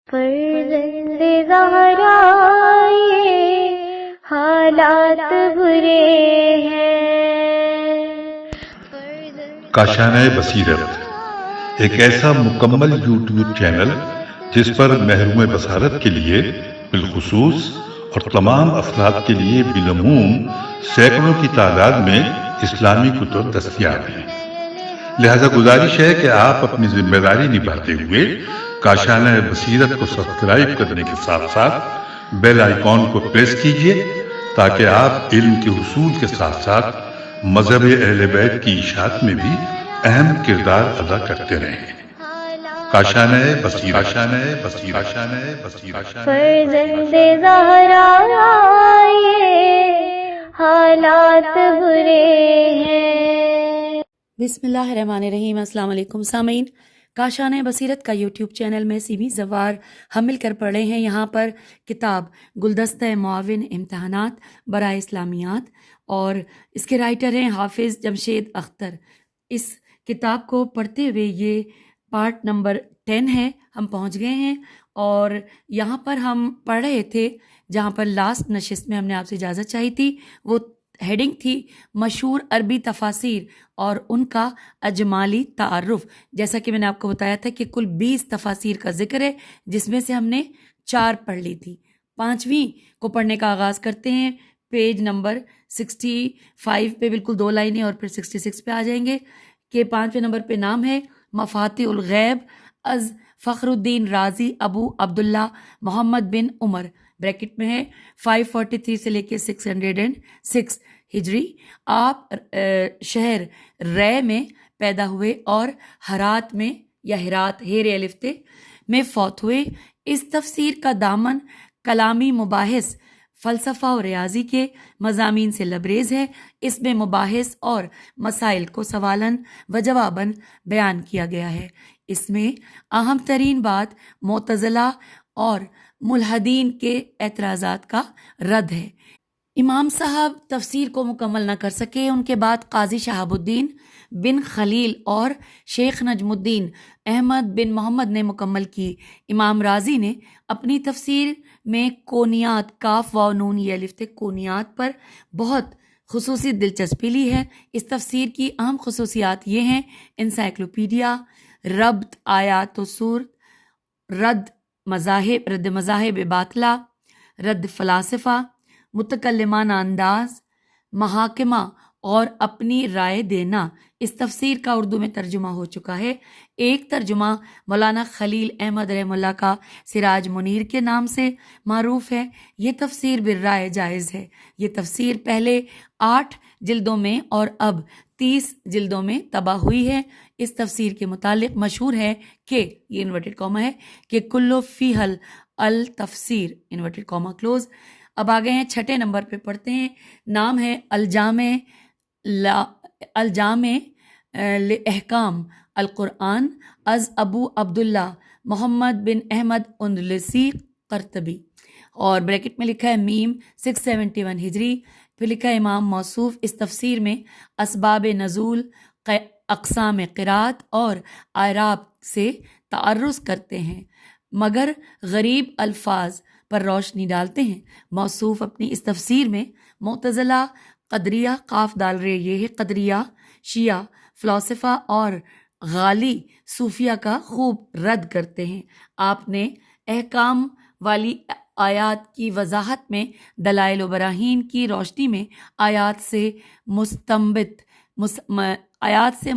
فرزند زہرا یہ حالات برے ہیں۔ کاشانہ بصیرت ایک ایسا مکمل یوٹیوب چینل جس پر محروم بصارت کے لیے بالخصوص اور تمام افراد کے لیے بالعموم سینکڑوں کی تعداد میں اسلامی کتب دستیاب ہیں۔ لہذا گزارش ہے کہ آپ اپنی ذمہ داری نبھاتے ہوئے کاشانہ بصیرت کو سبسکرائب کرنے کے ساتھ ساتھ بیل آئیکن کو پریس کیجیے تاکہ آپ علم کے حصول کے ساتھ ساتھ مذہب اہل بیت کی اشاعت میں بھی اہم کردار ادا کرتے رہیں۔ کاشانہ بصیرت۔ فرزند زہرا یہ حالات برے ہیں۔ بسم اللہ الرحمن الرحیم۔ السلام علیکم سامعین، کاشانہ بصیرت کا یوٹیوب چینل میں سیمی زوار ہم مل کر پڑھ رہے ہیں۔ یہاں پر کتاب گلدستہ معاون امتحانات برائے اسلامیات اور اس کے رائٹر ہیں حافظ جمشید اختر۔ اس کتاب کو پڑھتے ہوئے یہ پارٹ نمبر 10 ہے، ہم پہنچ گئے ہیں اور یہاں پر ہم پڑھ رہے تھے جہاں پر لاسٹ نشست میں ہم نے آپ سے اجازت چاہی تھی۔ وہ ہیڈنگ تھی مشہور عربی تفاسیر اور ان کا اجمالی تعارف۔ جیسا کہ میں نے آپ کو بتایا تھا کہ کل 20 تفاسیر کا ذکر ہے، جس میں سے ہم نے 4 پڑھ لی تھی۔ 5ویں کو پڑھنے کا آغاز کرتے ہیں۔ پیج نمبر 65 پہ بالکل 2 لائنیں اور پھر 66 پہ آ جائیں گے کہ 5ویں نمبر پہ نام ہے مفاتیح الغیب از فخر الدین رازی ابو عبداللہ محمد بن عمر، بریکٹ میں ہے 543 سے لے کے 606 ہجری۔ آپ شہر رے میں پیدا ہوئے اور ہرات میں یا ہرات ہیر الفتے میں فوت ہوئے۔ اس تفسیر کا دامن کلامی مباحث، فلسفہ اور ریاضی کے مضامین سے لبریز ہے۔ اس میں مباحث اور مسائل کو سوالاً و جواباً بیان کیا گیا ہے۔ اس میں اہم ترین بات معتزلہ اور ملحدین کے اعتراضات کا رد ہے۔ امام صاحب تفسیر کو مکمل نہ کر سکے، ان کے بعد قاضی شہاب الدین بن خلیل اور شیخ نجم الدین احمد بن محمد نے مکمل کی۔ امام رازی نے اپنی تفسیر میں کونیات، کاف واو نون یہ الف کونیات پر بہت خصوصی دلچسپی لی ہے۔ اس تفسیر کی اہم خصوصیات یہ ہیں: انسائکلوپیڈیا، ربط آیات و سورت، رد مذاہب باطلہ، رد فلاسفہ، متکلمانہ انداز، محاکمہ اور اپنی رائے دینا۔ اس تفسیر کا اردو میں ترجمہ ہو چکا ہے۔ ایک ترجمہ مولانا خلیل احمد رحمہ اللہ کا سراج منیر کے نام سے معروف ہے۔ یہ تفسیر بالرائے جائز ہے۔ یہ تفسیر پہلے 8 جلدوں میں اور اب 30 جلدوں میں طبع ہوئی ہے۔ اس تفسیر کے متعلق مشہور ہے کہ یہ انورٹڈ کاما ہے کہ کلو فی حل التفسیر انورٹڈ کاما کلوز۔ اب آگئے ہیں 6 نمبر پہ پڑھتے ہیں۔ نام ہے الجامع لإحکام القرآن از ابو عبداللہ محمد بن احمد اندلسی قرطبی، اور بریکٹ میں لکھا ہے میم 671 ہجری۔ پھر لکھا ہے امام موصوف اس تفسیر میں اسباب نزول، اقسام قرات اور اعراب سے تعرض کرتے ہیں، مگر غریب الفاظ پر روشنی ڈالتے ہیں۔ موصوف اپنی اس تفسیر میں معتزلہ، قدریہ قاف ڈال رہے یہ ہے قدریہ، شیعہ، فلاسفہ اور غالی صوفیہ کا خوب رد کرتے ہیں۔ آپ نے احکام والی آیات کی وضاحت میں دلائل و براہین کی روشنی میں آیات سے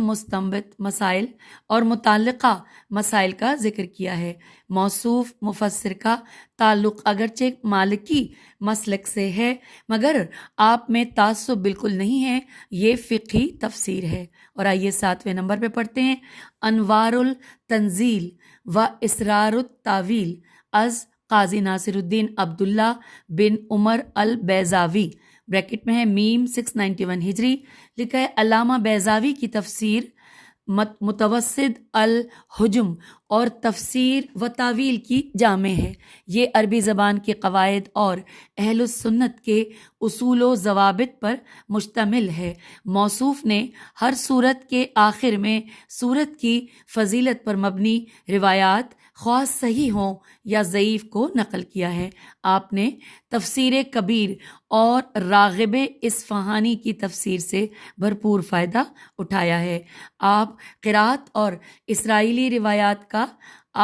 مستنبط مسائل اور متعلقہ مسائل کا ذکر کیا ہے۔ موصوف مفسر کا تعلق اگرچہ مالکی مسلک سے ہے، مگر آپ میں تعصب بالکل نہیں ہے، یہ فقہی تفسیر ہے۔ اور آئیے 7ویں نمبر پہ پڑھتے ہیں۔ انوار التنزیل و اسرار التاویل از قاضی ناصر الدین عبداللہ بن عمر البیضاوی، بریکٹ میں ہے میم 691 ہجری۔ لکھا ہے علامہ بیضاوی کی تفسیر متوسط الحجم اور تفسیر و تعویل کی جامع ہے۔ یہ عربی زبان کے قواعد اور اہل السنت کے اصول و ضوابط پر مشتمل ہے۔ موصوف نے ہر سورت کے آخر میں سورت کی فضیلت پر مبنی روایات خواہ صحیح ہوں یا ضعیف کو نقل کیا ہے۔ آپ نے تفسیر کبیر اور راغب اصفہانی کی تفسیر سے بھرپور فائدہ اٹھایا ہے۔ آپ قرات اور اسرائیلی روایات کا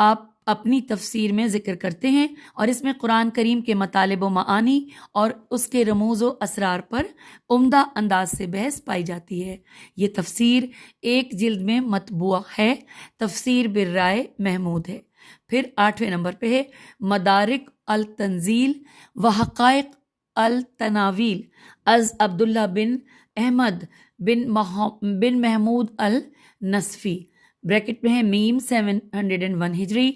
آپ اپنی تفسیر میں ذکر کرتے ہیں اور اس میں قرآن کریم کے مطالب و معانی اور اس کے رموز و اسرار پر عمدہ انداز سے بحث پائی جاتی ہے۔ یہ تفسیر ایک جلد میں مطبوع ہے، تفسیر بالرائے محمود ہے۔ پھر 8ویں نمبر پہ ہے مدارک التنزیل و حقائق التناویل از عبداللہ بن احمد بن محمود النصفی، بریکٹ میں ہے میم 701 ہجری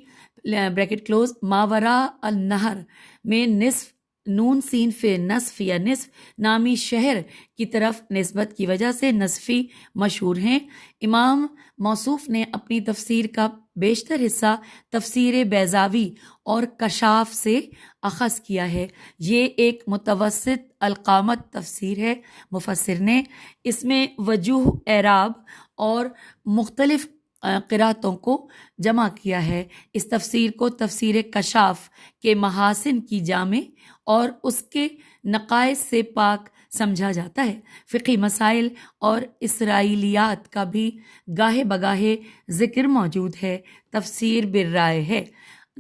بریکٹ کلوز، ماورا النہر میں نصف نون سین فی نصف یا نصف نامی شہر کی طرف نسبت کی وجہ سے نصفی مشہور ہیں۔ امام موصوف نے اپنی تفسیر کا بیشتر حصہ تفسیر بیضاوی اور کشاف سے اخذ کیا ہے۔ یہ ایک متوسط القامت تفسیر ہے۔ مفسر نے اس میں وجوہ اعراب اور مختلف قراتوں کو جمع کیا ہے۔ اس تفسیر کو تفسیر کشاف کے محاسن کی جامع اور اس کے نقائص سے پاک سمجھا جاتا ہے۔ فقہی مسائل اور اسرائیلیات کا بھی گاہے بگاہے ذکر موجود ہے۔ تفسیر بالرائے ہے۔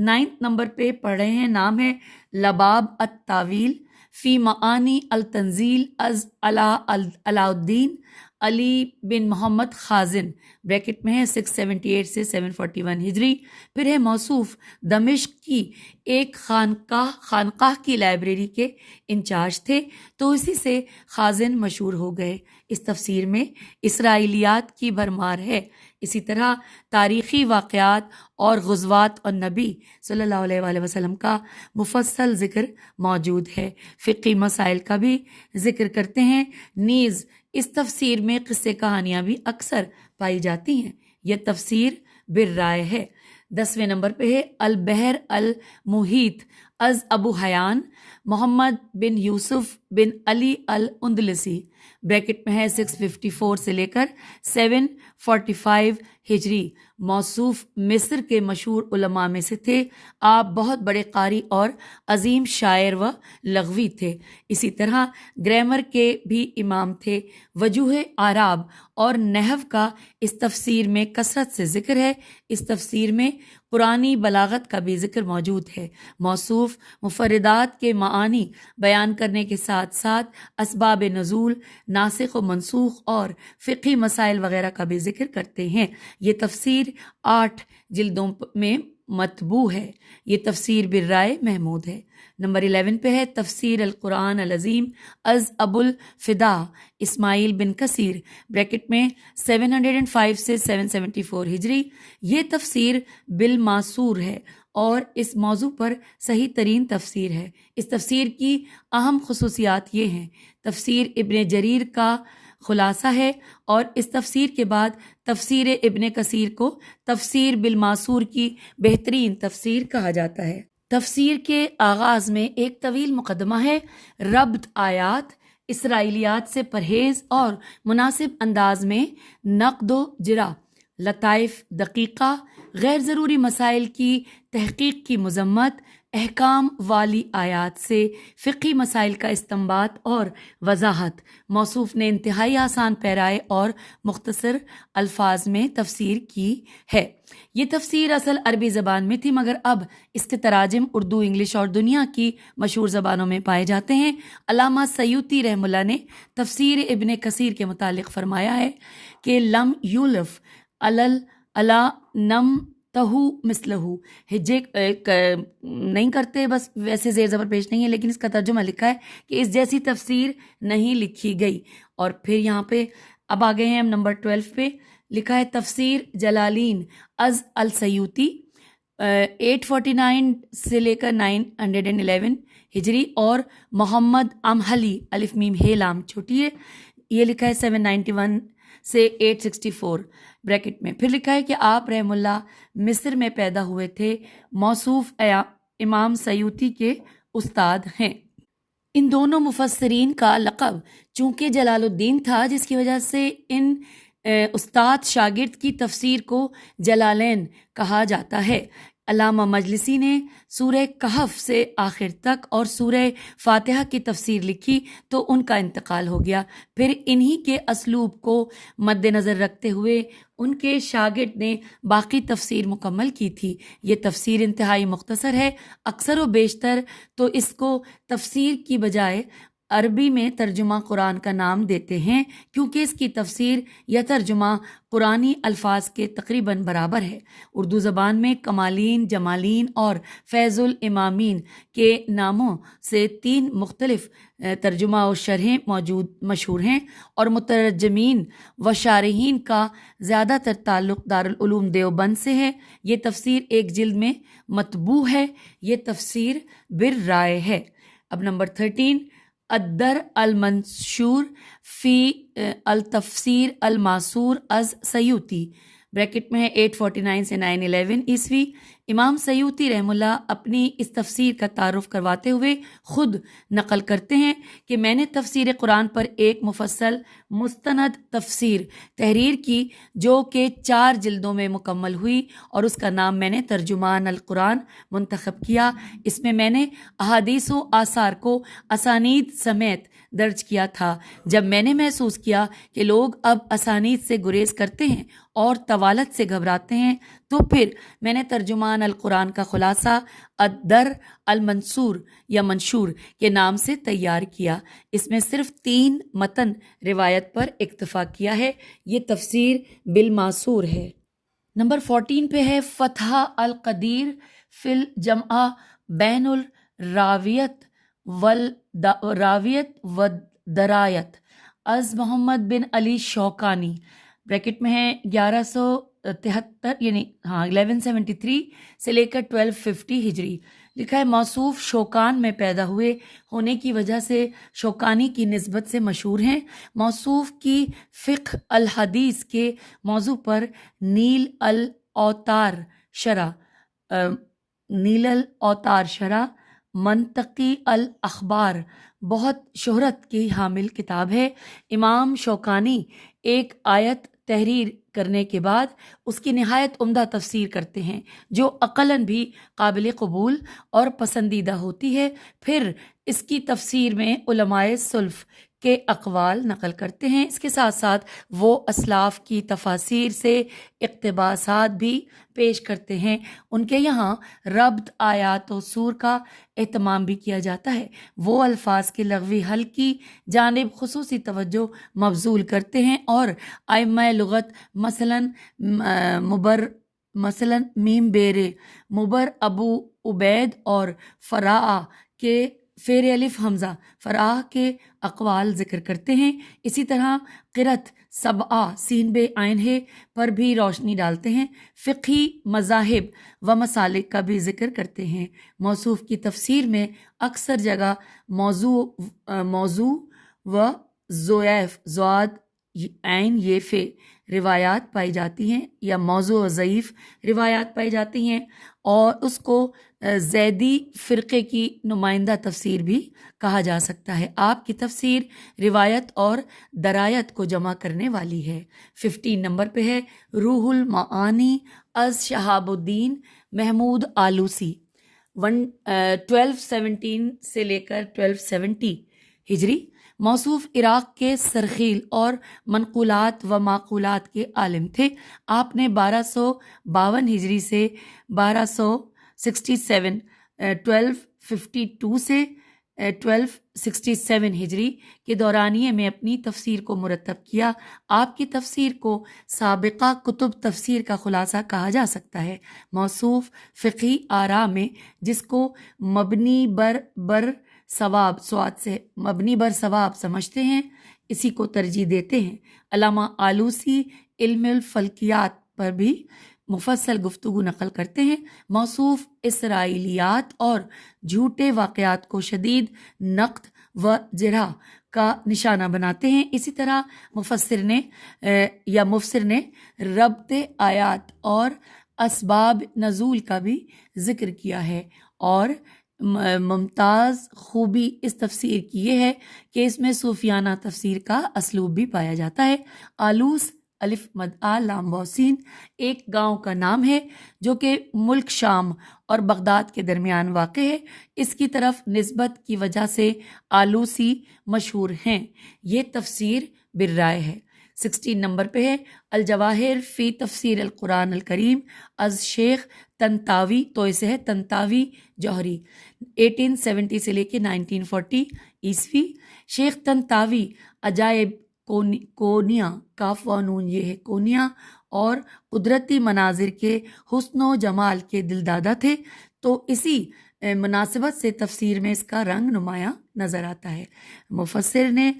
9 نمبر پہ پڑھ رہے ہیں، نام ہے لباب التاویل فی معانی التنزیل از علاء الدین علی بن محمد خازن، بریکٹ میں ہے 678 سے 741 ہجری۔ پھر ہے موصوف دمشق کی ایک خانقاہ کی لائبریری کے انچارج تھے تو اسی سے خازن مشہور ہو گئے۔ اس تفسیر میں اسرائیلیات کی بھرمار ہے۔ اسی طرح تاریخی واقعات اور غزوات اور نبی صلی اللہ علیہ وآلہ وسلم کا مفصل ذکر موجود ہے۔ فقہی مسائل کا بھی ذکر کرتے ہیں۔ نیز اس تفسیر میں قصے کہانیاں بھی اکثر پائی جاتی ہیں۔ یہ تفسیر بالرائے ہے۔ 10ویں نمبر پہ ہے البحر المحیط از ابو حیان محمد بن یوسف بن علی الاندلسی، بریکٹ میں ہے 654 سے لے کر 745 ہجری۔ موصوف مصر کے مشہور علماء میں سے تھے۔ آپ بہت بڑے قاری اور عظیم شاعر و لغوی تھے۔ اسی طرح گرامر کے بھی امام تھے۔ وجوہ اعراب اور نحو کا اس تفسیر میں کثرت سے ذکر ہے۔ اس تفسیر میں قرآنی بلاغت کا بھی ذکر موجود ہے۔ موصوف مفردات کے معانی بیان کرنے کے ساتھ ساتھ اسباب نزول، ناسخ و منسوخ اور فقہی مسائل وغیرہ کا بھی ذکر کرتے ہیں۔ یہ تفسیر 8 جلدوں میں مطبوع ہے۔ یہ تفسیر بالرائے محمود ہے۔ نمبر 11 پہ ہے تفسیر القرآن العظیم از ابو الفدا اسماعیل بن کثیر، بریکٹ میں 705 سے 774 ہجری۔ یہ تفسیر بالماسور ہے اور اس موضوع پر صحیح ترین تفسیر ہے۔ اس تفسیر کی اہم خصوصیات یہ ہیں: تفسیر ابن جریر کا خلاصہ ہے اور اس تفسیر کے بعد تفسیر ابن کثیر کو تفسیر بالماسور کی بہترین تفسیر کہا جاتا ہے۔ تفسیر کے آغاز میں ایک طویل مقدمہ ہے۔ ربط آیات، اسرائیلیات سے پرہیز اور مناسب انداز میں نقد و جرح، لطائف دقیقہ، غیر ضروری مسائل کی تحقیق کی مذمت، احکام والی آیات سے فقہی مسائل کا استنباط اور وضاحت۔ موصوف نے انتہائی آسان پیرائے اور مختصر الفاظ میں تفسیر کی ہے۔ یہ تفسیر اصل عربی زبان میں تھی مگر اب اس کے تراجم اردو، انگلش اور دنیا کی مشہور زبانوں میں پائے جاتے ہیں۔ علامہ سیوطی رحمہ اللہ نے تفسیر ابن کثیر کے متعلق فرمایا ہے کہ لم یولف علا نم تہو مثلہو، ہجے نہیں کرتے، بس ویسے زیر زبر پیش نہیں ہے، لیکن اس کا ترجمہ لکھا ہے کہ اس جیسی تفسیر نہیں لکھی گئی۔ اور پھر یہاں پہ اب آگے ہیں ہم نمبر 12 پہ، لکھا ہے تفسیر جلالین از السیوطی 849 سے لے کر 911 ہجری، اور محمد امحلی الف میم ہے لام چھوٹی ہے، یہ لکھا ہے 791 سے 864 بریکٹ میں۔ پھر لکھا ہے کہ آپ رحم اللہ مصر میں پیدا ہوئے تھے، موصوف امام سیوطی کے استاد ہیں۔ ان دونوں مفسرین کا لقب چونکہ جلال الدین تھا، جس کی وجہ سے ان استاد شاگرد کی تفسیر کو جلالین کہا جاتا ہے۔ علامہ مجلسی نے سورہ کہف سے آخر تک اور سورہ فاتحہ کی تفسیر لکھی تو ان کا انتقال ہو گیا۔ پھر انہی کے اسلوب کو مد نظر رکھتے ہوئے ان کے شاگرد نے باقی تفسیر مکمل کی تھی۔ یہ تفسیر انتہائی مختصر ہے، اکثر و بیشتر تو اس کو تفسیر کی بجائے عربی میں ترجمہ قرآن کا نام دیتے ہیں، کیونکہ اس کی تفسیر یا ترجمہ قرآنی الفاظ کے تقریباً برابر ہے۔ اردو زبان میں کمالین، جمالین اور فیض الامامین کے ناموں سے 3 مختلف ترجمہ و شرحیں مشہور ہیں، اور مترجمین و شارحین کا زیادہ تر تعلق دارالعلوم دیوبند سے ہے۔ یہ تفسیر ایک جلد میں مطبوع ہے۔ یہ تفسیر بالرائے ہے۔ اب نمبر 13، الدر المنشور فی التفسیر الماسور از سیوطی، بریکٹ میں ہے 849 سے 911 عیسوی۔ امام سیوطی رحم اللہ اپنی اس تفسیر کا تعارف کرواتے ہوئے خود نقل کرتے ہیں کہ میں نے تفسیر قرآن پر ایک مفصل مستند تفسیر تحریر کی جو کہ 4 جلدوں میں مکمل ہوئی، اور اس کا نام میں نے ترجمان القرآن منتخب کیا۔ اس میں میں نے احادیث و آثار کو اسانید سمیت درج کیا تھا۔ جب میں نے محسوس کیا کہ لوگ اب اسانید سے گریز کرتے ہیں اور طوالت سے گھبراتے ہیں، تو پھر میں نے ترجمان القرآن کا خلاصہ الدر المنصور یا منشور کے نام سے تیار کیا۔ اس میں صرف 3 متن روایت پر اکتفا کیا ہے۔ یہ تفسیر بالماسور ہے۔ نمبر 14 پہ ہے فتح القدیر فی الجمع بین الراویت والدرایت از محمد بن علی شوکانی، بریکٹ میں ہے 1173 یعنی 1173 سے لے کر 1250 ہجری۔ لکھا ہے موصوف شوکان میں پیدا ہونے کی وجہ سے شوکانی کی نسبت سے مشہور ہیں۔ موصوف کی فقہ الحدیث کے موضوع پر نیل الاوتار شرح منطقی الاخبار بہت شہرت کی حامل کتاب ہے۔ امام شوکانی ایک آیت تحریر کرنے کے بعد اس کی نہایت عمدہ تفسیر کرتے ہیں جو عقلاً بھی قابل قبول اور پسندیدہ ہوتی ہے۔ پھر اس کی تفسیر میں علماء سلف کے اقوال نقل کرتے ہیں۔ اس کے ساتھ ساتھ وہ اسلاف کی تفاسیر سے اقتباسات بھی پیش کرتے ہیں۔ ان کے یہاں ربط آیات و سور کا اہتمام بھی کیا جاتا ہے۔ وہ الفاظ کے لغوی حل کی جانب خصوصی توجہ مبذول کرتے ہیں، اور ائمہ لغت مثلاً میم بیرے مبر ابو عبید اور فراء کے فیر الف حمزہ فراء کے اقوال ذکر کرتے ہیں۔ اسی طرح قرت سبعہ سین بے عین ہے پر بھی روشنی ڈالتے ہیں۔ فقہی مذاہب و مسالک کا بھی ذکر کرتے ہیں۔ موصوف کی تفسیر میں اکثر جگہ موضوع و ضعیف زواد عین یہ فے روایات پائی جاتی ہیں، یا موضوع و ضعیف روایات پائی جاتی ہیں، اور اس کو زیدی فرقے کی نمائندہ تفسیر بھی کہا جا سکتا ہے۔ آپ کی تفسیر روایت اور درایت کو جمع کرنے والی ہے۔ 15 نمبر پہ ہے روح المعانی از شہاب الدین محمود آلوسی، 1217 سے لے کر 1270 ہجری۔ موصوف عراق کے سرخیل اور منقولات و معقولات کے عالم تھے۔ آپ نے 1252 ہجری سے 1252 سے 1267 ہجری کے دورانیے میں اپنی تفسیر کو مرتب کیا۔ آپ کی تفسیر کو سابقہ کتب تفسیر کا خلاصہ کہا جا سکتا ہے۔ موصوف فقہی آراء میں جس کو مبنی بر ثواب سمجھتے ہیں، اسی کو ترجیح دیتے ہیں۔ علامہ آلوسی علم الفلکیات پر بھی مفصل گفتگو نقل کرتے ہیں۔ موصوف اسرائیلیات اور جھوٹے واقعات کو شدید نقد و جرح کا نشانہ بناتے ہیں۔ اسی طرح مفسر نے ربط آیات اور اسباب نزول کا بھی ذکر کیا ہے، اور ممتاز خوبی اس تفسیر کی یہ ہے کہ اس میں صوفیانہ تفسیر کا اسلوب بھی پایا جاتا ہے۔ آلوس الف مد آ لام وسین ایک گاؤں کا نام ہے جو کہ ملک شام اور بغداد کے درمیان واقع ہے۔ اس کی طرف نسبت کی وجہ سے آلوسی مشہور ہیں۔ یہ تفسیر بالرائے ہے۔ 16 نمبر پہ ہے الجواہر فی تفسیر القرآن الکریم از شیخ تنتاوی، تو اسے ہے تنتاوی جوہری، 1870 سے لے کے 1940 عیسوی۔ شیخ تنتاوی عجائب کونیا، کاف و نون یہ ہے کونیا، اور قدرتی مناظر کے حسن و جمال کے دلدادہ تھے، تو اسی مناسبت سے تفسیر میں اس کا رنگ نمایاں نظر آتا ہے۔ مفسر نے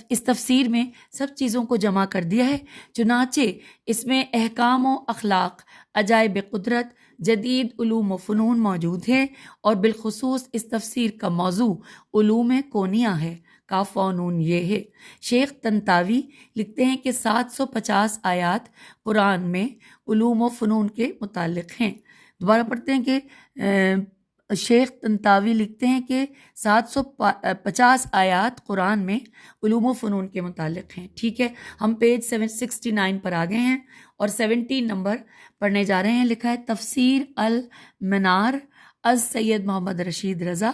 اس تفسیر میں سب چیزوں کو جمع کر دیا ہے، چنانچہ اس میں احکام و اخلاق، عجائب قدرت، جدید علوم و فنون موجود ہے، اور بالخصوص اس تفسیر کا موضوع علوم کونیا ہے، کاف و نون یہ ہے۔ شیخ تنتاوی لکھتے ہیں کہ 750 آیات قرآن میں علوم و فنون کے متعلق ہیں۔ دوبارہ پڑھتے ہیں کہ شیخ تنتاوی لکھتے ہیں کہ 750 آیات قرآن میں علوم و فنون کے متعلق ہیں۔ ٹھیک ہے، ہم پیج 769 پر آ گئے ہیں اور 17 نمبر پڑھنے جا رہے ہیں۔ لکھا ہے تفسیر المنار از سید محمد رشید رضا،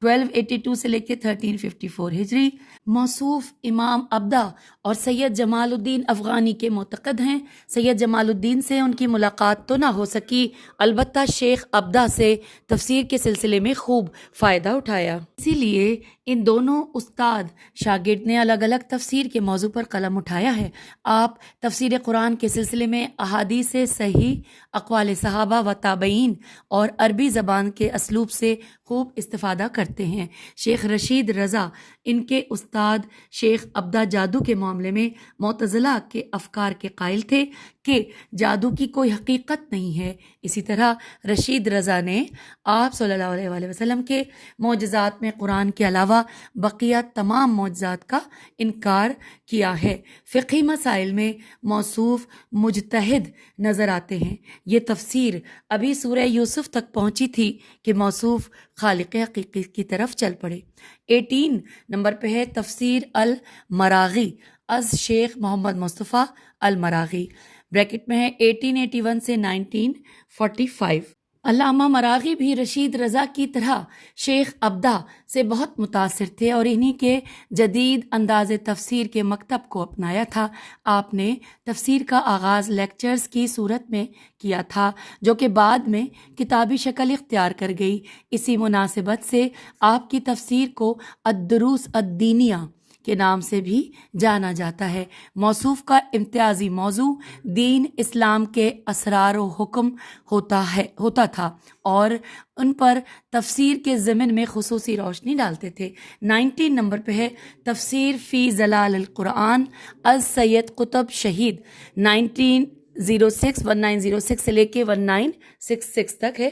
1282 سے لے کے 1354 ہجری۔ موصوف امام ابدا اور سید جمال الدین افغانی کے معتقد ہیں۔ سید جمال الدین سے ان کی ملاقات تو نہ ہو سکی، البتہ شیخ ابدا سے تفسیر کے سلسلے میں خوب فائدہ اٹھایا، اسی لیے ان دونوں استاد شاگرد نے الگ الگ تفسیر کے موضوع پر قلم اٹھایا ہے۔ آپ تفسیر قرآن کے سلسلے میں احادیث صحیح، اقوال صحابہ و تابعین اور عربی زبان کے اسلوب سے خوب استفادہ کرتے ہیں۔ شیخ رشید رضا ان کے استاد شیخ ابدا جادو کے معاملے میں معتزلہ کے افکار کے قائل تھے کہ جادو کی کوئی حقیقت نہیں ہے۔ اسی طرح رشید رضا نے آپ صلی اللہ علیہ وآلہ وسلم کے معجزات میں قرآن کے علاوہ بقیہ تمام معجزات کا انکار کیا ہے۔ فقہی مسائل میں موصوف مجتہد نظر آتے ہیں۔ یہ تفسیر ابھی سورہ یوسف تک پہنچی تھی کہ موصوف خالق حقیقی کی طرف چل پڑے۔ 18 نمبر پہ ہے تفسیر المراغی از شیخ محمد مصطفیٰ المراغی، بریکٹ میں ہے 1881 سے 1945۔ علامہ مراغی بھی رشید رضا کی طرح شیخ ابدا سے بہت متاثر تھے اور انہی کے جدید انداز تفسیر کے مکتب کو اپنایا تھا۔ آپ نے تفسیر کا آغاز لیکچرز کی صورت میں کیا تھا جو کہ بعد میں کتابی شکل اختیار کر گئی۔ اسی مناسبت سے آپ کی تفسیر کو الدروس الدینیہ کے نام سے بھی جانا جاتا ہے۔ موصوف کا امتیازی موضوع دین اسلام کے اسرار و حکم ہوتا تھا اور ان پر تفسیر کے ضمن میں خصوصی روشنی ڈالتے تھے۔ 19 نمبر پہ ہے تفسیر فی ظلال القرآن از سید قطب شہید، 1906 سے لے کے 1966 تک ہے۔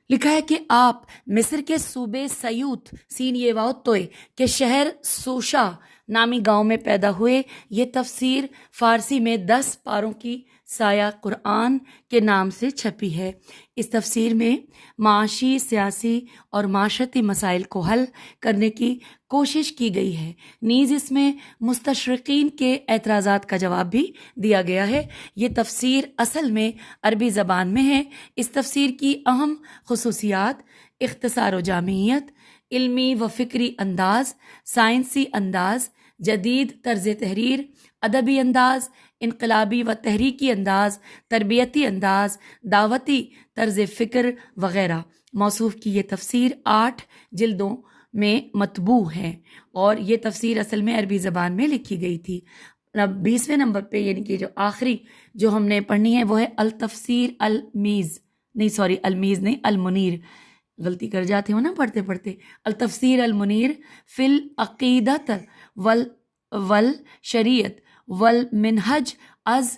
لکھا ہے کہ آپ مصر کے صوبے سیوط سین یہ واؤ توئے کے شہر سوشا نامی گاؤں میں پیدا ہوئے۔ یہ تفسیر فارسی میں 10 پاروں کی سایہ قرآن کے نام سے چھپی ہے۔ اس تفسیر میں معاشی، سیاسی اور معاشرتی مسائل کو حل کرنے کی کوشش کی گئی ہے، نیز اس میں مستشرقین کے اعتراضات کا جواب بھی دیا گیا ہے۔ یہ تفسیر اصل میں عربی زبان میں ہے۔ اس تفسیر کی اہم خصوصیات اختصار و جامعیت، علمی و فکری انداز، سائنسی انداز، جدید طرز تحریر، ادبی انداز، انقلابی و تحریکی انداز، تربیتی انداز، دعوتی طرز فکر وغیرہ۔ موصوف کی یہ تفسیر 8 جلدوں میں مطبوع ہے اور یہ تفسیر اصل میں عربی زبان میں لکھی گئی تھی۔ 20ویں نمبر پہ یعنی کہ جو آخری جو ہم نے پڑھنی ہے وہ ہے التفسیر المنیر، غلطی کر جاتے ہو نا پڑھتے پڑھتے۔ التفسیر المنیر فی العقیدۃ والشریعت والمنہج از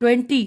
20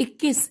21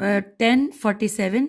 1047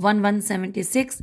1176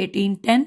1810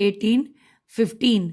1815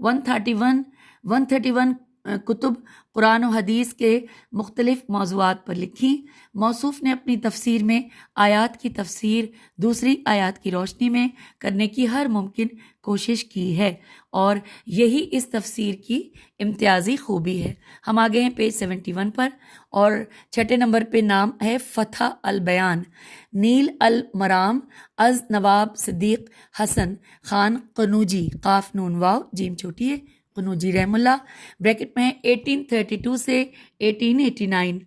131 کتب قرآن و حدیث کے مختلف موضوعات پر لکھی۔ موصوف نے اپنی تفسیر میں آیات کی تفسیر دوسری آیات کی روشنی میں کرنے کی ہر ممکن کوشش کی ہے، اور یہی اس تفسیر کی امتیازی خوبی ہے۔ ہم آگے ہیں پیج 71 پر، اور 6 نمبر پہ نام ہے فتح البیان، نیل المرام از نواب صدیق حسن خان قنوجی، قاف نون واو جیم چھوٹی ہے، قنوجی رحم اللہ، بریکٹ میں 1832 سے 1889۔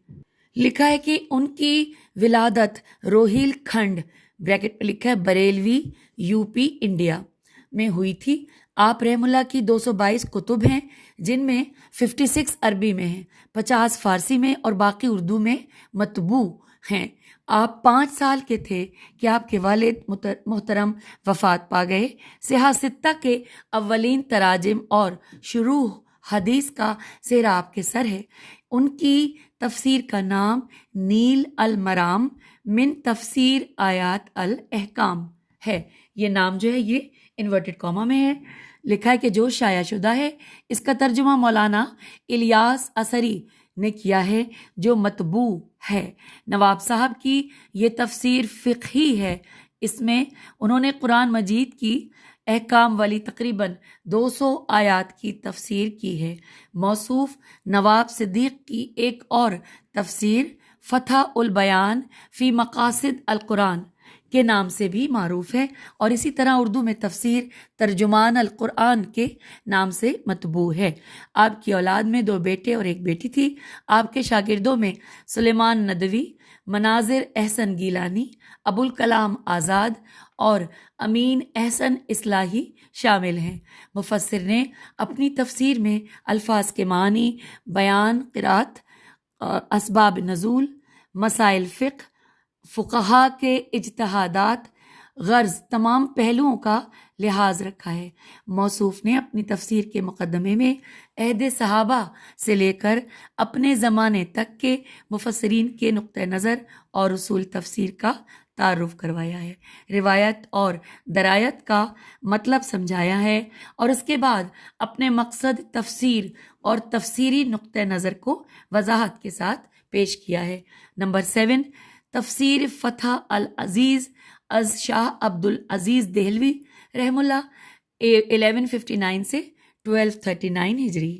لکھا ہے کہ ان کی ولادت روہیل کھنڈ، بریکٹ پہ لکھا ہے بریلوی، یو پی، انڈیا میں ہوئی تھی۔ آپ رحم اللہ کی 222 کتب ہیں، جن میں 56 عربی میں ہیں، 50 فارسی میں اور باقی اردو میں مطبوع ہیں۔ آپ 5 سال کے تھے کہ آپ کے والد محترم وفات پا گئے۔ سیاہ ستہ کے اولین تراجم اور شروح حدیث کا سہرا آپ کے سر ہے۔ ان کی تفسیر کا نام نیل المرام من تفسیر آیات الاحکام ہے۔ یہ نام جو ہے یہ انورٹڈ کاما میں ہے۔ لکھا ہے کہ جو شائع شدہ ہے، اس کا ترجمہ مولانا الیاس اثری نے کیا ہے، جو مطبوع ہے۔ نواب صاحب کی یہ تفسیر فقہی ہے۔ اس میں انہوں نے قرآن مجید کی احکام والی تقریباً 200 آیات کی تفسیر کی ہے۔ موصوف نواب صدیق کی ایک اور تفسیر فتح البیان فی مقاصد القرآن کے نام سے بھی معروف ہے، اور اسی طرح اردو میں تفسیر ترجمان القرآن کے نام سے مطبوع ہے۔ آپ کی اولاد میں 2 بیٹے اور 1 بیٹی تھی۔ آپ کے شاگردوں میں سلیمان ندوی، مناظر احسن گیلانی، ابوالکلام آزاد اور امین احسن اصلاحی شامل ہیں۔ مفسر نے اپنی تفسیر میں الفاظ کے معنی، بیان، قرات، اسباب نزول، مسائل فقہ، فقہا کے اجتہادات، غرض تمام پہلوؤں کا لحاظ رکھا ہے۔ موصوف نے اپنی تفسیر کے مقدمے میں عہد صحابہ سے لے کر اپنے زمانے تک کے مفسرین کے نقطہ نظر اور اصول تفسیر کا تعارف کروایا ہے، روایت اور درایت کا مطلب سمجھایا ہے، اور اس کے بعد اپنے مقصد تفسیر اور تفسیری نقطہ نظر کو وضاحت کے ساتھ پیش کیا ہے۔ نمبر 7، تفسیر فتح العزیز از شاہ عبد العزیز دہلوی رحم اللہ 1159 سے 1239 ہجری۔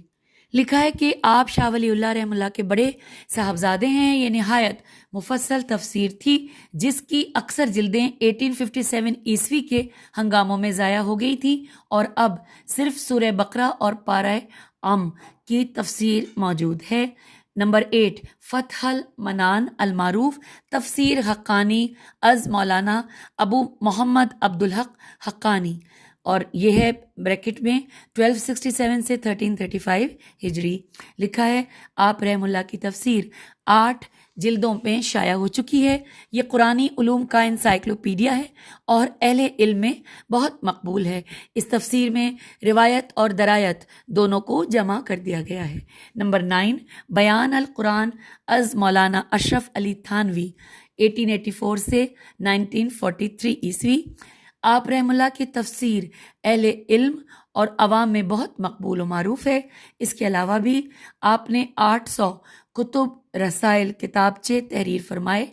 لکھا ہے کہ آپ شاہ ولی اللہ رحم اللہ کے بڑے صاحبزادے ہیں۔ یہ نہایت مفصل تفسیر تھی، جس کی اکثر جلدیں 1857 عیسوی کے ہنگاموں میں ضائع ہو گئی تھی، اور اب صرف سورہ بقرہ اور پارہ ام کی تفسیر موجود ہے۔ نمبر 8، فتح المنان المعروف تفسیر حقانی از مولانا ابو محمد عبدالحق حقانی، اور یہ ہے بریکٹ میں 1267 سے 1335 ہجری۔ لکھا ہے آپ رحم اللہ کی تفسیر 8 جلدوں میں شائع ہو چکی ہے۔ یہ قرآنی علوم کا انسائکلوپیڈیا ہے اور اہل علم میں بہت مقبول ہے۔ اس تفسیر میں روایت اور درایت دونوں کو جمع کر دیا گیا ہے۔ نمبر 9، بیان القرآن از مولانا اشرف علی تھانوی 1884 سے 1943 عیسوی۔ آپ رحم اللہ کی تفسیر اہل علم اور عوام میں بہت مقبول و معروف ہے۔ اس کے علاوہ بھی آپ نے 800 کتب، رسائل، کتابچے تحریر فرمائے۔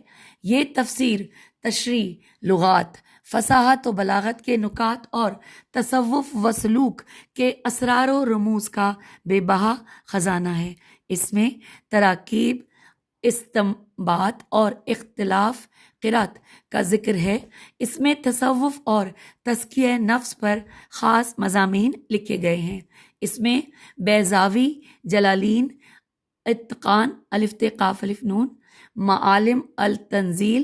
یہ تفسیر تشریح، لغات، فصاحت و بلاغت کے نکات اور تصوف و سلوک کے اسرار و رموز کا بے بہا خزانہ ہے۔ اس میں تراکیب، استنباط اور اختلاف قرات کا ذکر ہے۔ اس میں تصوف اور تزکیہ نفس پر خاص مضامین لکھے گئے ہیں۔ اس میں بیضاوی، جلالین، اتقان، الف ت قاف الف نون، معالم التنزیل،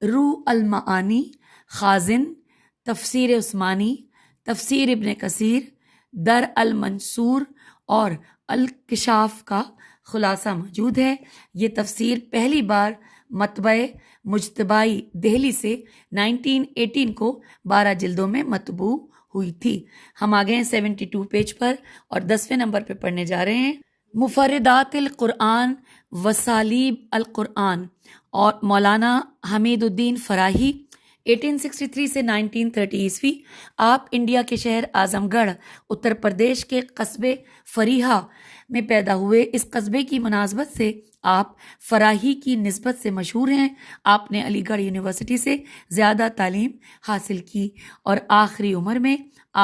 روح المعانی، خازن، تفسیر عثمانی، تفسیر ابن کثیر، در المنصور اور الکشاف کا خلاصہ موجود ہے۔ یہ تفسیر پہلی بار مطبع مجتبائی دہلی سے 1918 کو 12 جلدوں میں مطبوع ہوئی تھی۔ ہم آگے ہیں 72 پیج پر اور 10ویں نمبر پہ پڑھنے جا رہے ہیں مفردات القرآن وسالیب القرآن، اور مولانا حمید الدین فراہی 1863 سے 1930 عیسوی۔ آپ انڈیا کے شہر اعظم گڑھ اتر پردیش کے قصبے فریحہ میں پیدا ہوئے۔ اس قصبے کی مناسبت سے آپ فراہی کی نسبت سے مشہور ہیں۔ آپ نے علی گڑھ یونیورسٹی سے زیادہ تعلیم حاصل کی اور آخری عمر میں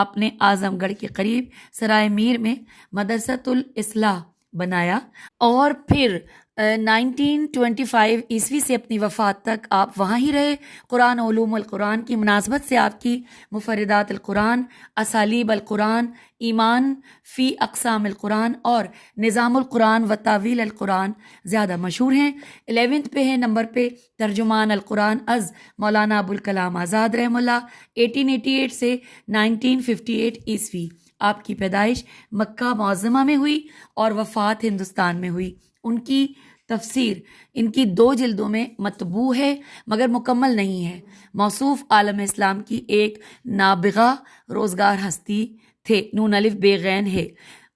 آپ نے اعظم گڑھ کے قریب سرائے میر میں مدرسۃ الاصلاح بنایا اور پھر 1925 عیسوی سے اپنی وفات تک آپ وہاں ہی رہے۔ قرآن و علوم القرآن کی مناسبت سے آپ کی مفردات القرآن، اسالیب القرآن، ایمان فی اقسام القرآن اور نظام القرآن و تعویل القرآن زیادہ مشہور ہیں۔ 11 پہ ہے نمبر پہ ترجمان القرآن از مولانا ابوالکلام آزاد رحمہ اللہ، 1888 سے 1958 عیسوی۔ آپ کی پیدائش مکہ معظمہ میں ہوئی اور وفات ہندوستان میں ہوئی۔ ان کی تفسیر ان کی 2 جلدوں میں مطبوع ہے مگر مکمل نہیں ہے۔ موصوف عالم اسلام کی ایک نابغہ روزگار ہستی تھے، نون الف بے غین ہے،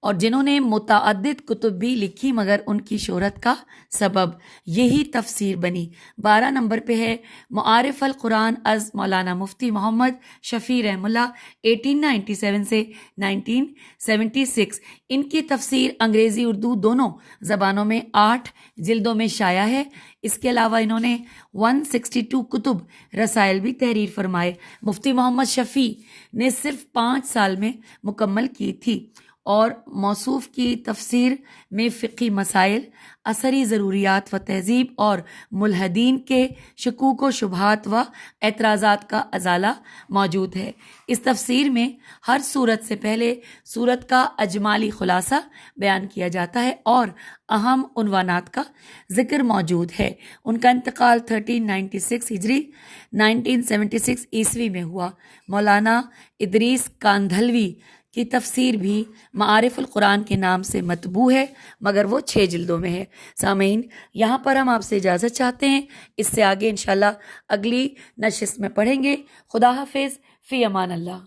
اور جنہوں نے متعدد کتب بھی لکھی مگر ان کی شہرت کا سبب یہی تفسیر بنی۔ 12 نمبر پہ ہے معارف القرآن از مولانا مفتی محمد شفیع رحمہ اللہ، 1897 سے 1976۔ ان کی تفسیر انگریزی اردو دونوں زبانوں میں 8 جلدوں میں شائع ہے۔ اس کے علاوہ انہوں نے 162 کتب رسائل بھی تحریر فرمائے۔ مفتی محمد شفیع نے صرف 5 سال میں مکمل کی تھی اور موصوف کی تفسیر میں فقہی مسائل، اثری ضروریات و تہذیب اور ملحدین کے شکوک و شبہات و اعتراضات کا ازالہ موجود ہے۔ اس تفسیر میں ہر سورت سے پہلے سورت کا اجمالی خلاصہ بیان کیا جاتا ہے اور اہم عنوانات کا ذکر موجود ہے۔ ان کا انتقال 1396 ہجری 1976 عیسوی میں ہوا۔ مولانا ادریس کاندھلوی کی تفسیر بھی معارف القرآن کے نام سے مطبوع ہے مگر وہ 6 جلدوں میں ہے۔ سامعین، یہاں پر ہم آپ سے اجازت چاہتے ہیں، اس سے آگے انشاءاللہ اگلی نشست میں پڑھیں گے۔ خدا حافظ، فی امان اللہ۔